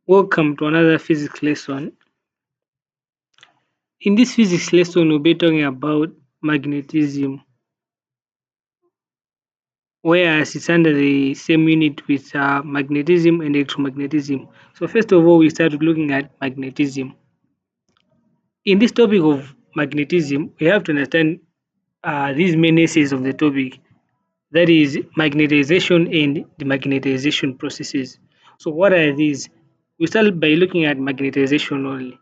Welcome to another physics lesson. In this physics lesson, we'll be talking about magnetism, whereas it's under the same unit with magnetism and electromagnetism. So, first of all, we started looking at magnetism. In this topic of magnetism, we have to understand these main essays of the topic, that is, magnetization and demagnetization processes. So, what are these? We start by looking at magnetization only.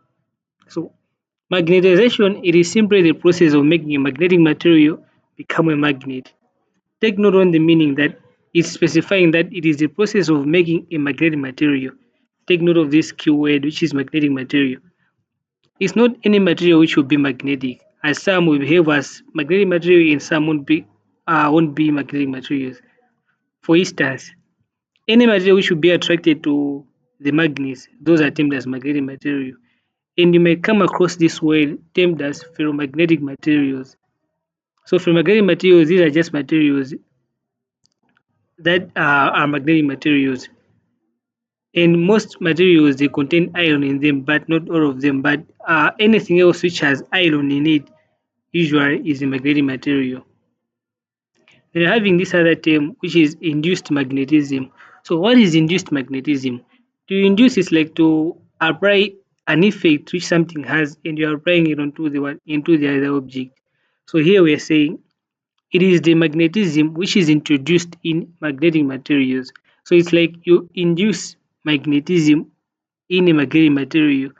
So, magnetization, it is simply the process of making a magnetic material become a magnet. Take note on the meaning that it's specifying that it is the process of making a magnetic material. Take note of this keyword, which is magnetic material. It's not any material which will be magnetic, as some will behave as magnetic material and some won't be magnetic materials. For instance, any material which will be attracted to the magnets, those are termed as magnetic material. And you may come across this word termed as ferromagnetic materials. So ferromagnetic materials, these are just materials that are magnetic materials. And most materials, they contain iron in them, but not all of them. But anything else which has iron in it usually is a magnetic material. Then having this other term, which is induced magnetism. So what is induced magnetism? To induce is like to apply an effect which something has, and you're applying it onto the other object. So here we are saying it is the magnetism which is introduced in magnetic materials. So it's like you induce magnetism in a magnetic material.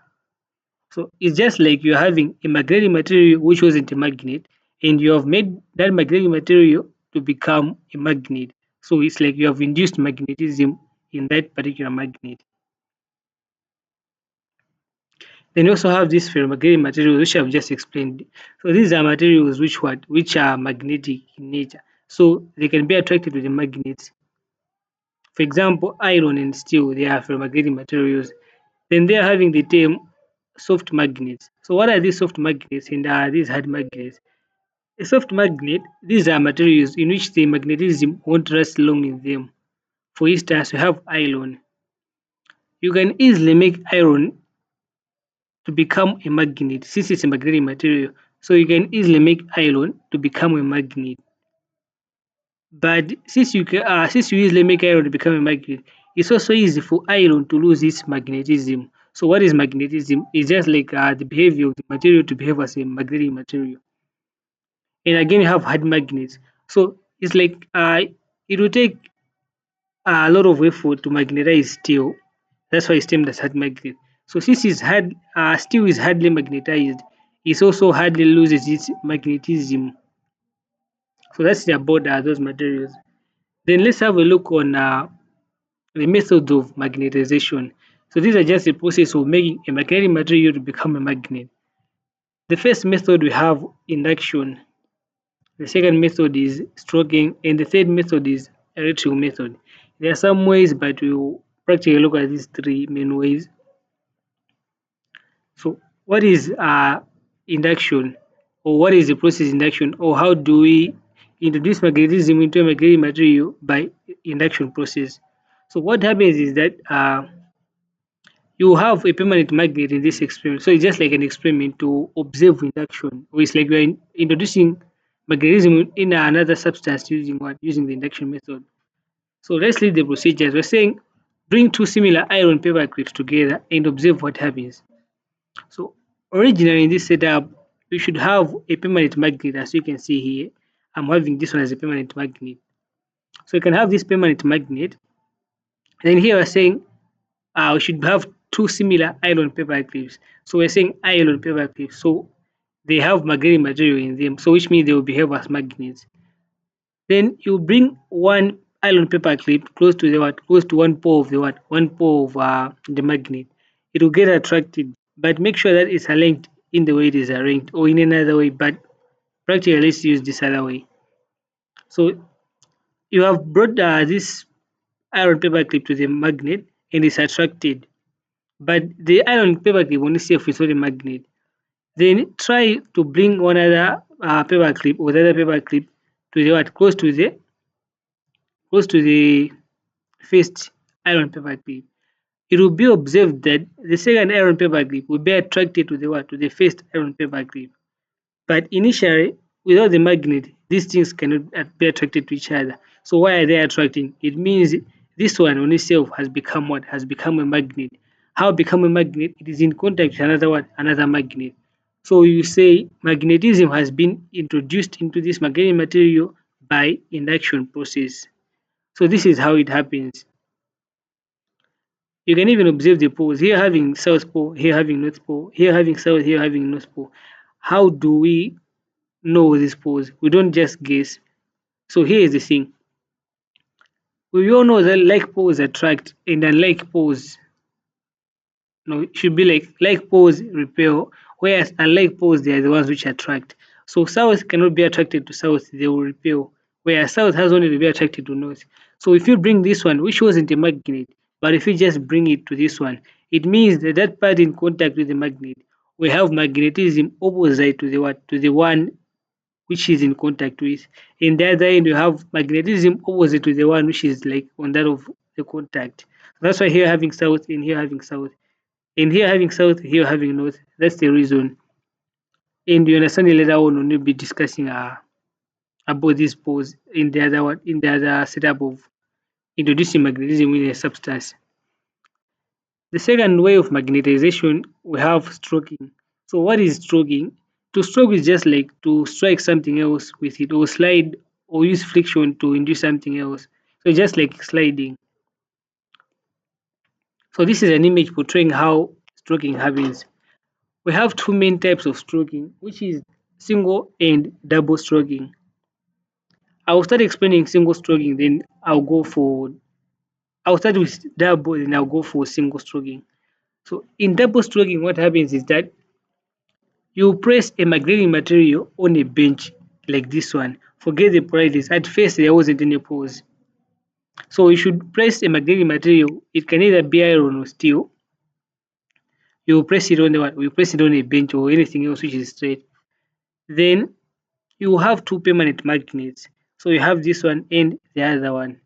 So it's just like you're having a magnetic material which wasn't a magnet, and you have made that magnetic material to become a magnet. So it's like you have induced magnetism in that particular magnet. Then you also have these ferromagnetic materials which I've just explained. So these are materials which are magnetic in nature. So they can be attracted to the magnets. For example, iron and steel, they are ferromagnetic materials. Then they are having the term soft magnets. So what are these soft magnets and are these hard magnets? A soft magnet, these are materials in which the magnetism won't last long in them. For instance, we have iron. You can easily make iron to become a magnet since it's a magnetic material. So you can easily make iron to become a magnet. But since you easily make iron to become a magnet, it's also easy for iron to lose its magnetism. So what is magnetism? It's just like the behavior of the material to behave as a magnetic material. And again, you have hard magnets. So it's like it will take a lot of effort to magnetize steel. That's why it's termed as hard magnet. So since steel is hardly magnetized, it also hardly loses its magnetism. So that's about those materials. Then let's have a look on the methods of magnetization. So these are just the process of making a magnetic material to become a magnet. The first method we have induction. The second method is stroking, and the third method is electrical method. There are some ways, but we'll practically look at these three main ways. So, what is induction, or what is the process induction, or how do we introduce magnetism into a magnetic material by induction process? So, what happens is that you have a permanent magnet in this experiment. So, it's just like an experiment to observe induction, or it's like we're introducing magnetism in another substance using what? Using the induction method. So let's read the procedures. We're saying bring two similar iron paper clips together and observe what happens. So originally in this setup, we should have a permanent magnet, as you can see here. I'm having this one as a permanent magnet. So you can have this permanent magnet. And then here we're saying we should have two similar iron paper clips. So we're saying iron paper clips. So they have magnetic material in them. So which means they will behave as magnets. Then you bring one nylon paper clip close to the what? Close to one pole of the what? One pole of the magnet. It will get attracted, but make sure that it's aligned in the way it is arranged or in another way. But practically, let's use this other way. So you have brought this iron paper clip to the magnet and it's attracted, but the iron paper clip only safe without the magnet. Then try to bring one other paper clip or the other paper clip to the what? Close to the first iron paper clip. it will be observed that the second iron paper grip will be attracted to the what? To the first iron paper grip. But initially, without the magnet, these things cannot be attracted to each other. So why are they attracting? It means this one on itself has become what? Has become a magnet. How become a magnet? It is in contact with another what? Another magnet. So you say magnetism has been introduced into this magnetic material by induction process. So this is how it happens. You can even observe the poles. Here having south pole, here having north pole, here having south, here having north pole. How do we know these poles? We don't just guess. So here is the thing. We all know that like poles attract and unlike poles, no, it should be like poles repel, whereas unlike poles they are the ones which attract. So south cannot be attracted to south, they will repel. Whereas south has only to be attracted to north. So if you bring this one, which wasn't a magnet, but if you just bring it to this one, it means that that part in contact with the magnet, we have magnetism opposite to the what? To the one which is in contact with. In the other end, you have magnetism opposite to the one which is like on that of the contact. That's why here having south and here having south. And here having south, here having north. That's the reason. And you understand later on when we'll be discussing about this pose in the other one, in the other setup of introducing magnetism in a substance. The second way of magnetization, we have stroking. So what is stroking? To stroke is just like to strike something else with it or slide or use friction to induce something else. So just like sliding. So this is an image portraying how stroking happens. We have two main types of stroking, which is single and double stroking. I will start explaining single stroking, then I'll start with double, then I'll go for single stroking. So in double stroking, what happens is that you press a magnetic material on a bench like this one. Forget the polarities. At first, there wasn't any pause. So you should press a magnetic material. It can either be iron or steel. You press it on the what? You press it on a bench or anything else which is straight. Then you have two permanent magnets. So you have this one and the other one.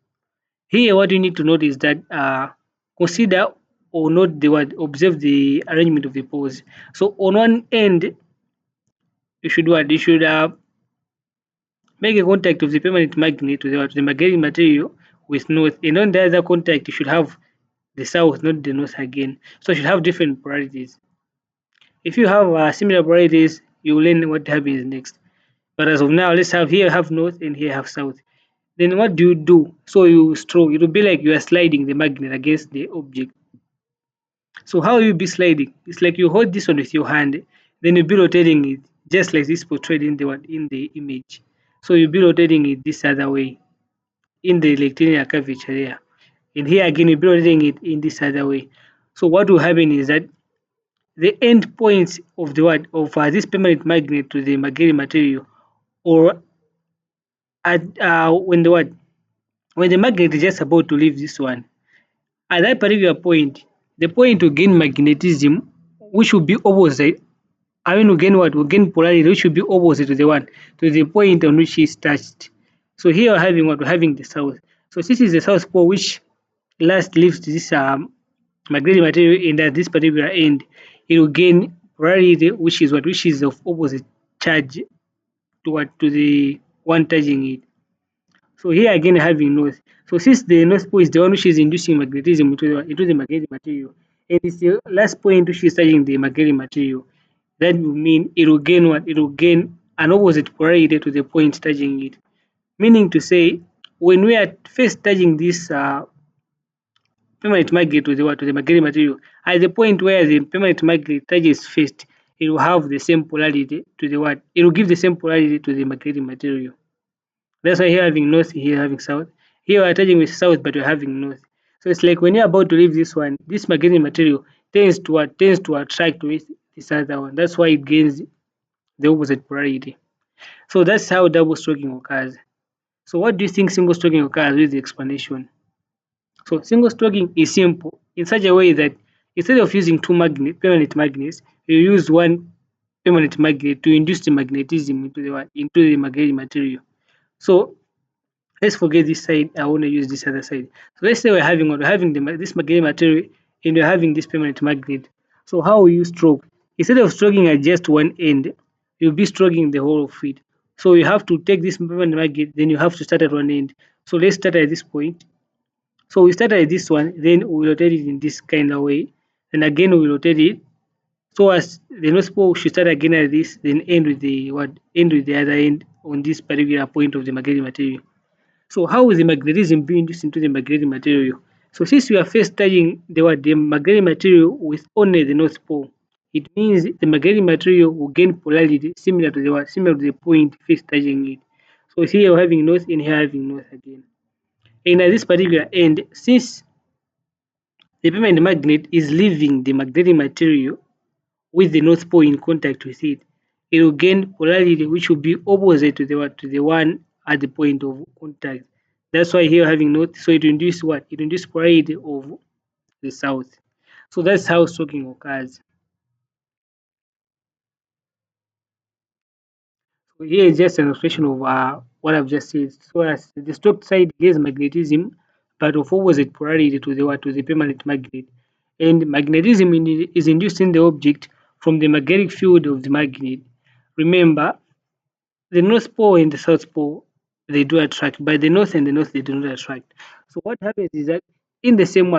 Here, what you need to note is that consider or note the word, observe the arrangement of the poles. So on one end, you should what? You should make a contact of the permanent magnet to the magnetic material with north, and on the other contact, you should have the south, not the north again. So you should have different polarities. If you have similar polarities, you will learn what happens next. But as of now, let's have here have north and here have south. Then what do you do? So you stroke. It will be like you are sliding the magnet against the object. So how you be sliding? It's like you hold this one with your hand, then you be rotating it, just like this portrayed in the one in the image. So you be rotating it this other way in the rectilinear curvature there. And here again you be rotating it in this other way. So what will happen is that the end points of the what of this permanent magnet to the magnetic material, or at when the what when the magnet is just about to leave this one, at that particular point, the point to gain magnetism, which will be opposite, I mean, we gain what? We gain polarity, which should be opposite to the one, to the point on which is touched. So here we're having what? We're having the south. So this is the south pole, which last leaves this magnetic material in at this particular end. It will gain polarity, which is what? Which is of opposite charge to what? To the one touching it. So here again having north. So since the north pole is the one which is inducing magnetism into the magnetic material, and it's the last point which is touching the magnetic material, that will mean it will gain what? It will gain an opposite polarity to the point touching it. Meaning to say, when we are first touching this permanent magnet to the what? To the magnetic material, at the point where the permanent magnet touches first, it will have the same polarity to the what? It will give the same polarity to the magnetic material. That's why here having north, here having south. Here we're touching with south, but we're having north. So it's like when you're about to leave this one, this magnetic material tends to what? Tends to attract with this other one. That's why it gains the opposite polarity. So that's how double stroking occurs. So what do you think single stroking occurs with the explanation? So single stroking is simple in such a way that instead of using two permanent magnets, you use one permanent magnet to induce the magnetism into the into the magnetic material. So let's forget this side. I want to use this other side. So let's say we're having this magnetic material and you're having this permanent magnet. So how will you stroke? Instead of stroking at just one end, you'll be stroking the whole of it. So you have to take this permanent magnet, then you have to start at one end. So let's start at this point. So we start at this one, then we rotate it in this kind of way, and again we rotate it. So as the North Pole should start again at this, then end with the what? End with the other end on this particular point of the magnetic material. So how is the magnetism being induced into the magnetic material? So since we are first studying the magnetic material with only the North Pole, it means the magnetic material will gain polarity similar to the what? Similar to the point first touching it. So here we're having north and here having north again. And at this particular end, since the permanent magnet is leaving the magnetic material with the North Pole in contact with it, it will gain polarity which will be opposite to the what? To the one at the point of contact. That's why here having north, so it induces what? It induces polarity of the south. So that's how stroking occurs. So here is just an illustration of what I've just said. So as the stroked side gains magnetism, but of opposite polarity to the what? To the permanent magnet. And magnetism is inducing the object from the magnetic field of the magnet. Remember, the North Pole and the South Pole, they do attract, but the North and the North, they do not attract. So what happens is that in the same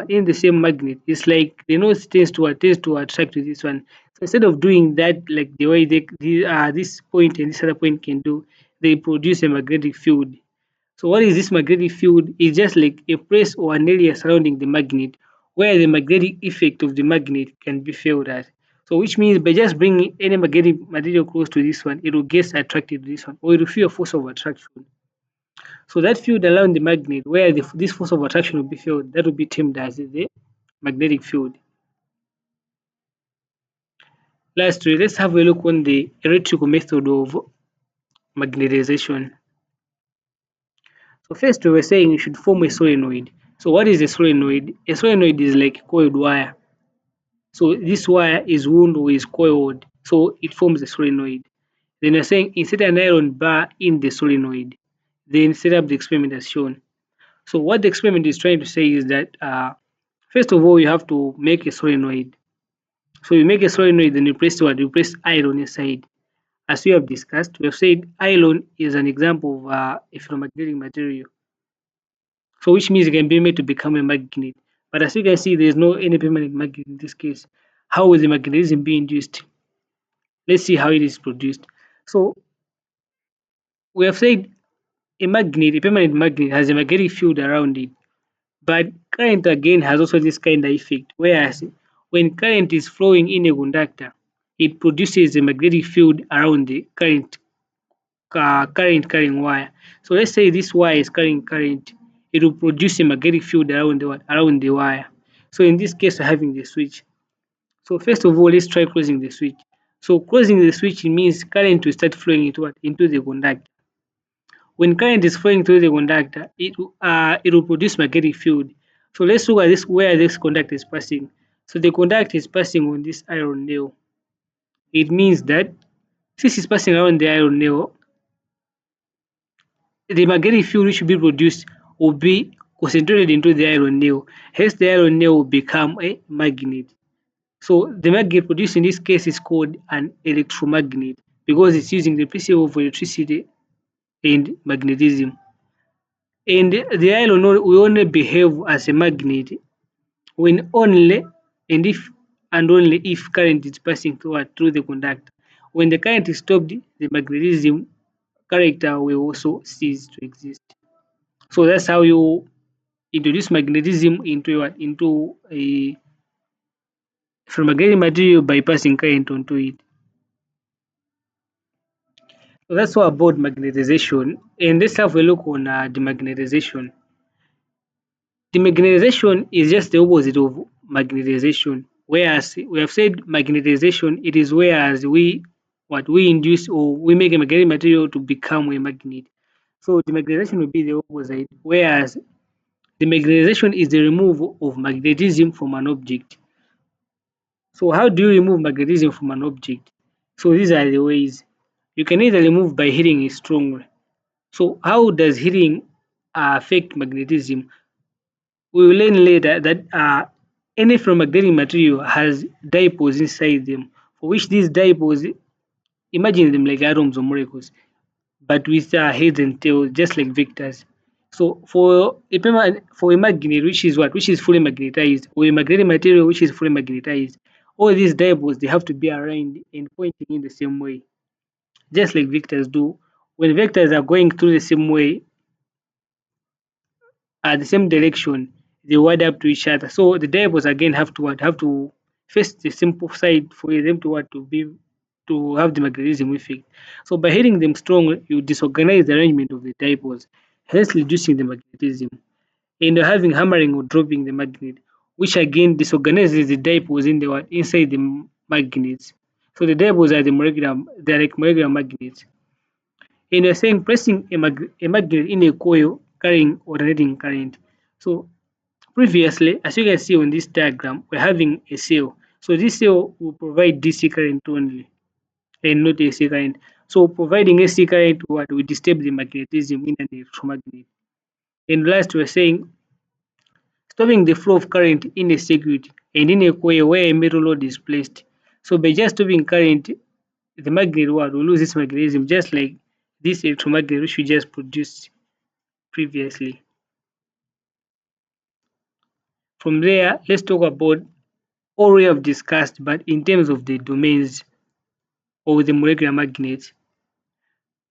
magnet, it's like the North tends to attract to this one. So instead of doing that like the way this point and this other point can do, they produce a magnetic field. So what is this magnetic field? It's just like a place or an area surrounding the magnet where the magnetic effect of the magnet can be felt at. So which means by just bringing any magnetic material close to this one, it will get attracted to this one, or it will feel a force of attraction. So that field around the magnet where this force of attraction will be felt, that will be termed as the magnetic field. Lastly, let's have a look on the electrical method of magnetization. So first we were saying you should form a solenoid. So what is a solenoid? A solenoid is like coiled wire. So this wire is wound or is coiled, so it forms a solenoid. Then you're saying insert an iron bar in the solenoid, then set up the experiment as shown. So what the experiment is trying to say is that first of all you have to make a solenoid. So you make a solenoid, then you place what? You place iron inside. As we have discussed, we have said iron is an example of a ferromagnetic material. So which means it can be made to become a magnet. But as you can see, there is no any permanent magnet in this case. How will the magnetism be induced? Let's see how it is produced. So we have said a permanent magnet has a magnetic field around it. But current again has also this kind of effect, whereas when current is flowing in a conductor, it produces a magnetic field around the current carrying wire. So let's say this wire is carrying current, it will produce a magnetic field around the what? Around the wire. So in this case, we're having the switch. So first of all, let's try closing the switch. So closing the switch means current will start flowing into what? Into the conductor. When current is flowing through the conductor, it will produce magnetic field. So let's look at this where this conductor is passing. So the conductor is passing on this iron nail. It means that since it's passing around the iron nail, the magnetic field which will be produced will be concentrated into the iron nail. Hence, the iron nail will become a magnet. So the magnet produced in this case is called an electromagnet because it's using the principle of electricity and magnetism. And the iron will only behave as a magnet when only and if and only if current is passing through the conductor. When the current is stopped, the magnetism character will also cease to exist. So that's how you introduce magnetism into a from magnetic material by passing current onto it. So that's all about magnetization. And let's have a look on demagnetization. Demagnetization is just the opposite of magnetization. Whereas we have said magnetization, it is whereas we induce or we make a magnetic material to become a magnet. So demagnetization will be the opposite, whereas demagnetization is the removal of magnetism from an object. So how do you remove magnetism from an object? So these are the ways. You can either remove by hitting it strongly. So how does hitting affect magnetism? We will learn later that Any ferromagnetic material has dipoles inside them, for which these dipoles, imagine them like atoms or molecules, but with heads and tails, just like vectors. So for a magnet which is what, which is fully magnetized, or a magnetic material which is fully magnetized, all these dipoles they have to be aligned and pointing in the same way, just like vectors do. When vectors are going through the same way, the same direction, they word up to each other. So the dipoles again have to what, have to face the simple side for them to what, to have the magnetism effect. So by hitting them strong, you disorganize the arrangement of the dipoles, hence reducing the magnetism. And you're having hammering or dropping the magnet, which again disorganizes the dipoles in the what, inside the magnets. So the dipoles are the molecular, they're like molecular magnets. And you're saying pressing a magnet in a coil carrying alternating current. So previously, as you can see on this diagram, we're having a cell. So this cell will provide DC current only and not AC current. So providing AC current what will disturb the magnetism in an electromagnet. And last, we're saying stopping the flow of current in a circuit and in a coil where a metal load is placed. So by just stopping current, the magnet what will lose its magnetism, just like this electromagnet which we just produced previously. From there, let's talk about all we have discussed, but in terms of the domains or the molecular magnets.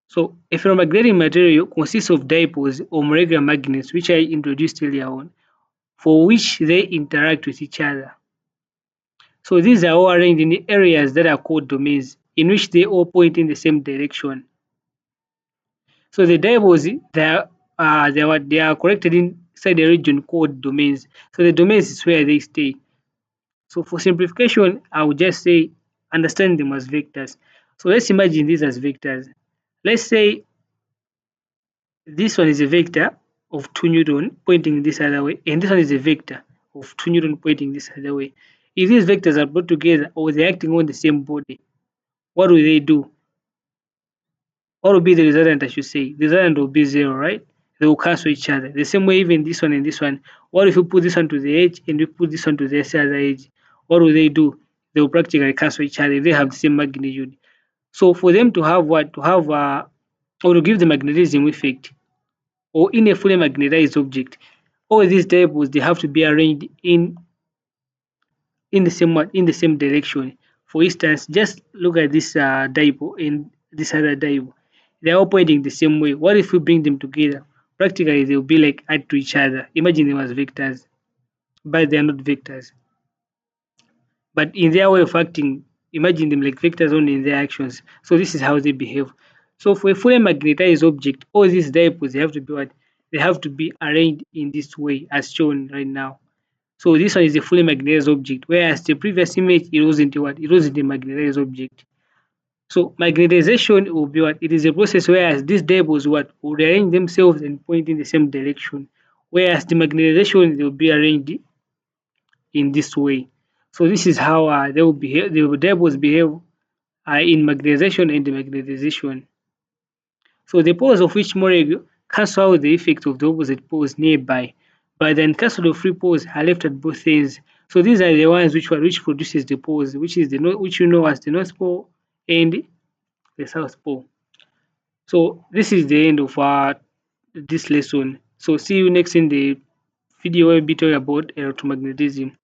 So a ferromagnetic material consists of dipoles or molecular magnets which I introduced earlier on, for which they interact with each other. So these are all arranged in areas that are called domains, in which they all point in the same direction. So the dipoles they are collected inside a region called domains. So the domains is where they stay. So for simplification, I would just say understand them as vectors. So let's imagine these as vectors. Let's say this one is a vector of 2 newton pointing this other way, and this one is a vector of 2 newton pointing this other way. If these vectors are brought together or they're acting on the same body, what will they do? What will be the resultant, I should say? The resultant will be zero, right? They will cancel each other. The same way, even this one and this one. What if you put this one to the edge and you put this one to the other edge? What will they do? They will practically cancel each other if they have the same magnitude. So for them to have what? To have or to give the magnetism effect, or in a fully magnetized object, all these dipoles they have to be arranged in the same direction. For instance, just look at this dipole and this other dipole. They're all pointing the same way. What if we bring them together? Practically, they'll be like add to each other. Imagine them as vectors, but they are not vectors. But in their way of acting, imagine them like vectors only in their actions. So this is how they behave. So for a fully magnetized object, all these dipoles they have to be what? They have to be arranged in this way as shown right now. So this one is a fully magnetized object, whereas the previous image it wasn't what? It wasn't a magnetized object. So magnetization will be what? It is a process whereas these dipoles what will arrange themselves and point in the same direction. Whereas the magnetization they will be arranged in this way. So this is how they will behave. The dipoles behave in magnetization and demagnetization. So the poles of each molecule cancel out the effect of the opposite poles nearby, but then cancel free poles are left at both ends. So these are the ones which produces the poles, which is the which you know as the north pole and the south pole. So this is the end of this lesson. So see you next in the video where we be talking about electromagnetism.